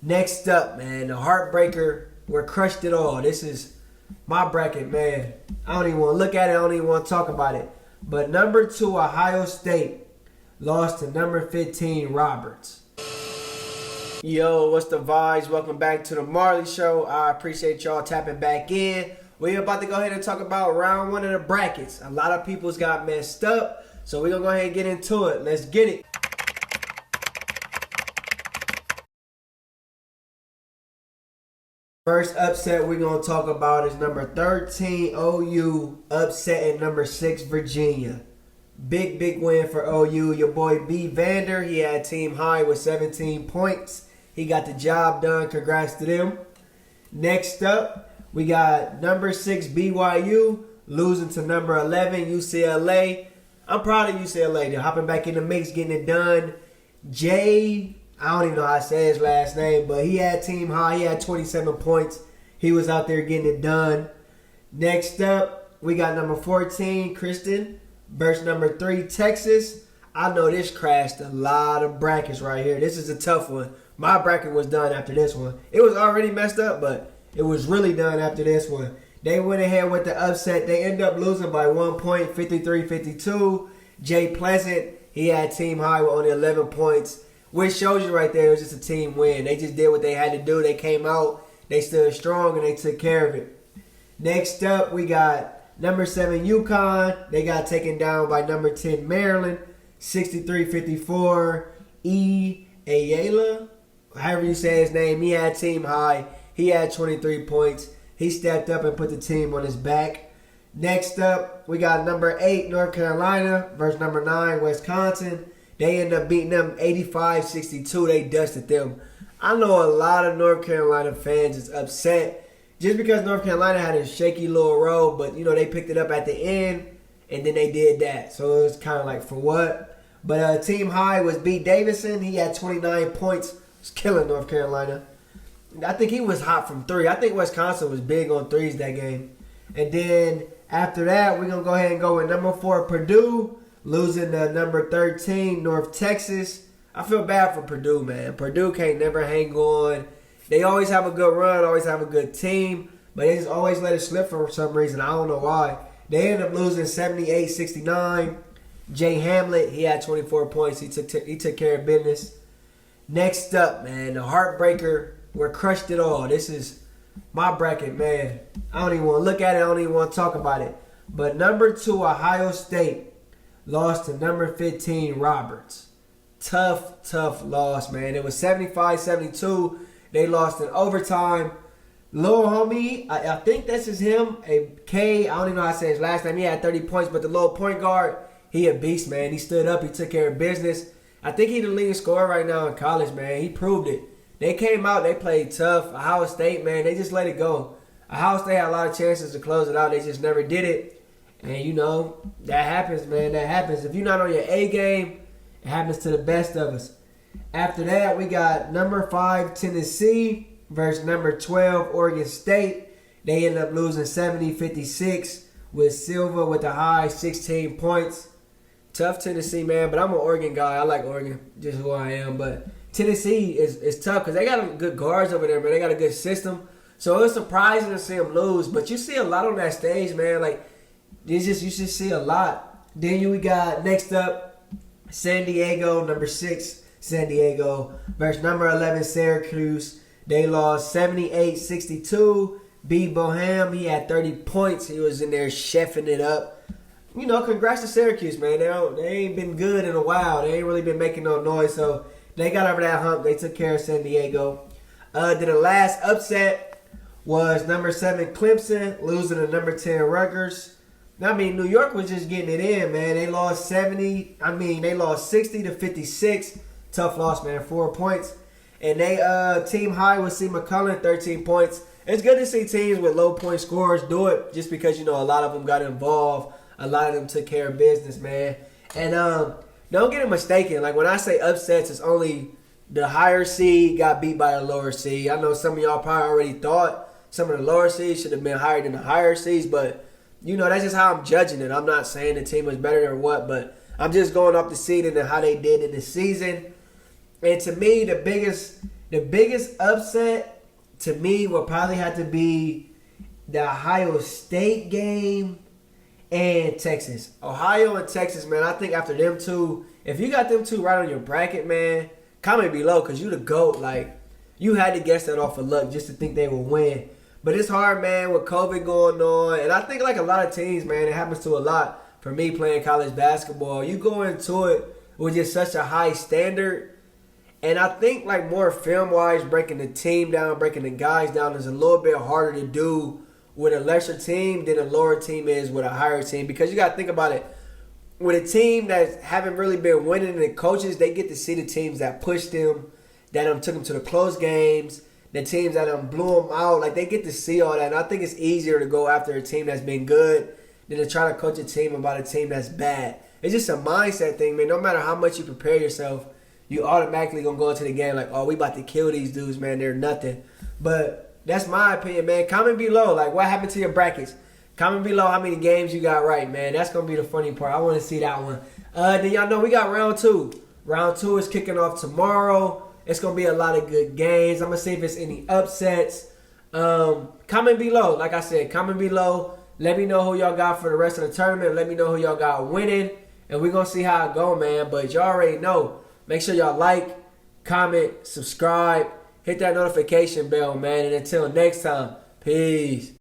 Next up, man, the heartbreaker. We're crushed it all. This is my bracket, man. I don't even want to look at it. I don't even want to talk about it. But number 2, Ohio State lost to number 15, Roberts. Yo, what's the vibes? Welcome back to the Marley Show. I appreciate y'all tapping back in. We're about to go ahead and talk about round 1 of the brackets. A lot of people's got messed up, so we're going to go ahead and get into it. Let's get it. First upset we're going to talk about is number 13, OU, upsetting number 6, Virginia. Big win for OU. Your boy B. Vander, he had team high with 17 points. He got the job done. Congrats to them. Next up, we got number 6, BYU, losing to number 11, UCLA. I'm proud of UCLA. They're hopping back in the mix, getting it done. I don't even know how to say his last name, but he had team high. He had 27 points. He was out there getting it done. Next up, we got number 14, Kristen, versus number 3, Texas. I know this crashed a lot of brackets right here. This is a tough one. My bracket was done after this one. It was already messed up, but it was really done after this one. They went ahead with the upset. They ended up losing by 1 point, 53-52. Jay Pleasant, he had team high with only 11 points. Which shows you right there it was just a team win. They just did what they had to do. They came out, they stood strong, and they took care of it. Next up, we got number 7, UConn. They got taken down by number 10, Maryland, 63-54. Ayala, however you say his name, he had team high. He had 23 points. He stepped up and put the team on his back. Next up, we got number 8, North Carolina, versus number 9, Wisconsin. They ended up beating them 85-62. They dusted them. I know a lot of North Carolina fans is upset just because North Carolina had a shaky little road, but, they picked it up at the end, and then they did that. So it was kind of like, for what? But team high was B. Davison. He had 29 points. He was killing North Carolina. I think he was hot from 3. I think Wisconsin was big on 3s that game. And then after that, we're going to go ahead and go with number 4, Purdue. Losing to number 13, North Texas. I feel bad for Purdue, man. Purdue can't never hang on. They always have a good run, always have a good team, but they just always let it slip for some reason. I don't know why. They ended up losing 78-69. Jay Hamlet, he had 24 points. He took care of business. Next up, man, the heartbreaker. We're crushed it all. This is my bracket, man. I don't even want to look at it. I don't even want to talk about it. But number 2, Ohio State lost to number 15, Roberts. Tough loss, man. It was 75-72. They lost in overtime. Lil homie, I think this is him. I don't even know how to say his last name. He had 30 points, but the little point guard, he a beast, man. He stood up. He took care of business. I think he's the leading scorer right now in college, man. He proved it. They came out. They played tough. Ohio State, man, they just let it go. Ohio State had a lot of chances to close it out. They just never did it. And, that happens, man. That happens. If you're not on your A game, it happens to the best of us. After that, we got number 5, Tennessee versus number 12, Oregon State. They ended up losing 70-56 with Silva with the high 16 points. Tough Tennessee, man. But I'm an Oregon guy. I like Oregon, just who I am. But Tennessee is tough because they got good guards over there, man. They got a good system. So it's surprising to see them lose. But you see a lot on that stage, man. You should see a lot. Then we got next up San Diego, number 6, San Diego versus number 11, Syracuse. They lost 78-62. B. Boham, he had 30 points. He was in there chefing it up. Congrats to Syracuse, man. They ain't been good in a while. They ain't really been making no noise. So they got over that hump. They took care of San Diego. Then the last upset was number 7, Clemson, losing to number 10, Rutgers. New York was just getting it in, man. They lost 60-56. Tough loss, man. 4 points. And they team high with C. McCullough, 13 points. It's good to see teams with low point scorers do it just because, a lot of them got involved. A lot of them took care of business, man. And don't get it mistaken. When I say upsets, it's only the higher seed got beat by the lower seed. I know some of y'all probably already thought some of the lower seeds should have been higher than the higher seeds, but that's just how I'm judging it. I'm not saying the team was better or what, but I'm just going off the seed and how they did in the season. And to me, the biggest The biggest upset to me will probably have to be the Ohio State game and Texas. Ohio and Texas, man, I think after them two, if you got them two right on your bracket, man, comment below because you the GOAT. Like, you had to guess that off of luck just to think they would win. But it's hard, man, with COVID going on. And I think like a lot of teams, man, it happens to a lot. For me playing college basketball, you go into it with just such a high standard. And I think like more film-wise, breaking the team down, breaking the guys down is a little bit harder to do with a lesser team than a lower team is with a higher team. Because you got to think about it. With a team that haven't really been winning, and the coaches, they get to see the teams that pushed them, that took them to the close games, the teams that blew them out. Like, they get to see all that. And I think it's easier to go after a team that's been good than to try to coach a team about a team that's bad. It's just a mindset thing, man. No matter how much you prepare yourself, you automatically going to go into the game like, oh, we about to kill these dudes, man. They're nothing. But that's my opinion, man. Comment below, like, what happened to your brackets? Comment below how many games you got right, man. That's going to be the funny part. I want to see that one. Then y'all know we got round 2. Round 2 is kicking off tomorrow. It's going to be a lot of good games. I'm going to see if it's any upsets. Comment below. Like I said, comment below. Let me know who y'all got for the rest of the tournament. Let me know who y'all got winning. And we're going to see how it go, man. But y'all already know. Make sure y'all like, comment, subscribe. Hit that notification bell, man. And until next time, peace.